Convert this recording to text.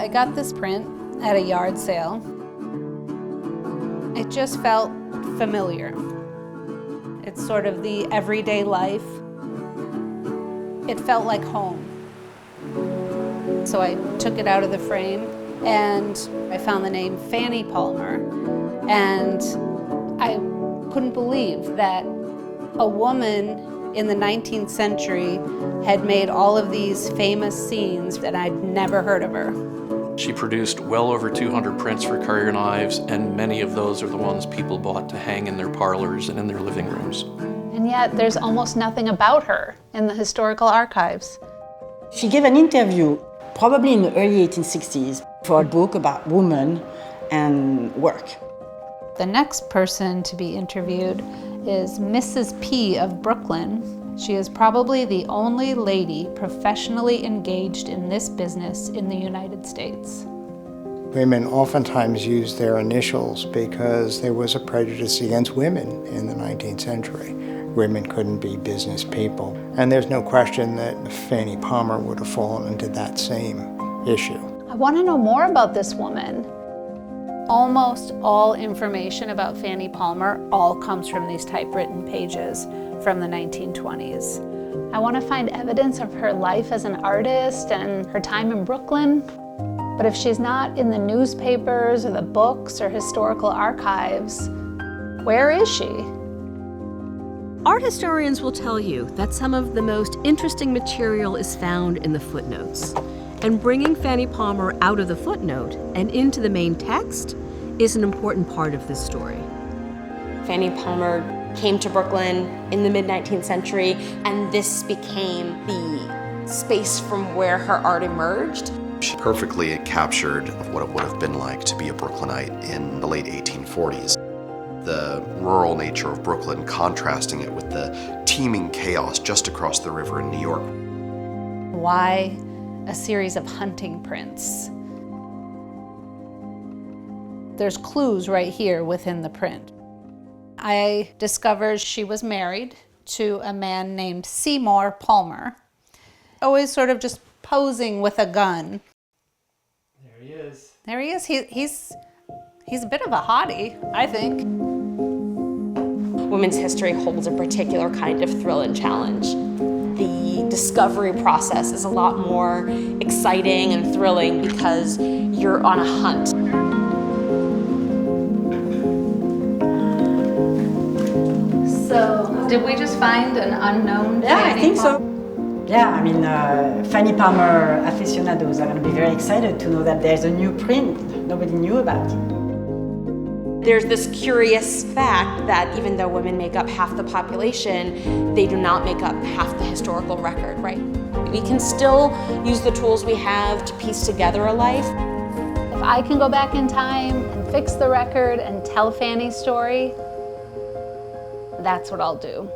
I got this print at a yard sale. It just felt familiar. It's sort of the everyday life. It felt like home. So I took it out of the frame and I found the name Fanny Palmer, and I couldn't believe that a woman in the 19th century had made all of these famous scenes and I'd never heard of her. She produced well over 200 prints for Carrier knives, and many of those are the ones people bought to hang in their parlors and in their living rooms. And yet there's almost nothing about her in the historical archives. She gave an interview, probably in the early 1860s, for a book about women and work. The next person to be interviewed is Mrs. P of Brooklyn. She is probably the only lady professionally engaged in this business in the United States. Women oftentimes used their initials because there was a prejudice against women in the 19th century. Women couldn't be business people. And there's no question that Fanny Palmer would have fallen into that same issue. I want to know more about this woman. Almost all information about Fanny Palmer all comes from these typewritten pages from the 1920s. I want to find evidence of her life as an artist and her time in Brooklyn. But if she's not in the newspapers or the books or historical archives, where is she? Art historians will tell you that some of the most interesting material is found in the footnotes. And bringing Fanny Palmer out of the footnote and into the main text is an important part of this story. Fanny Palmer came to Brooklyn in the mid-19th century, and this became the space from where her art emerged. She perfectly captured what it would have been like to be a Brooklynite in the late 1840s. The rural nature of Brooklyn contrasting it with the teeming chaos just across the river in New York. Why a series of hunting prints? There's clues right here within the print. I discovered she was married to a man named Seymour Palmer, always sort of just posing with a gun. There he is. There he is. He's a bit of a hottie, I think. Women's history holds a particular kind of thrill and challenge. The discovery process is a lot more exciting and thrilling because you're on a hunt. So, did we just find an unknown Yeah, Fanny I think Palmer? so. Yeah, I mean, Fanny Palmer aficionados are going to be very excited to know that there's a new print nobody knew about. There's this curious fact that even though women make up half the population, they do not make up half the historical record, right? We can still use the tools we have to piece together a life. If I can go back in time and fix the record and tell Fanny's story, that's what I'll do.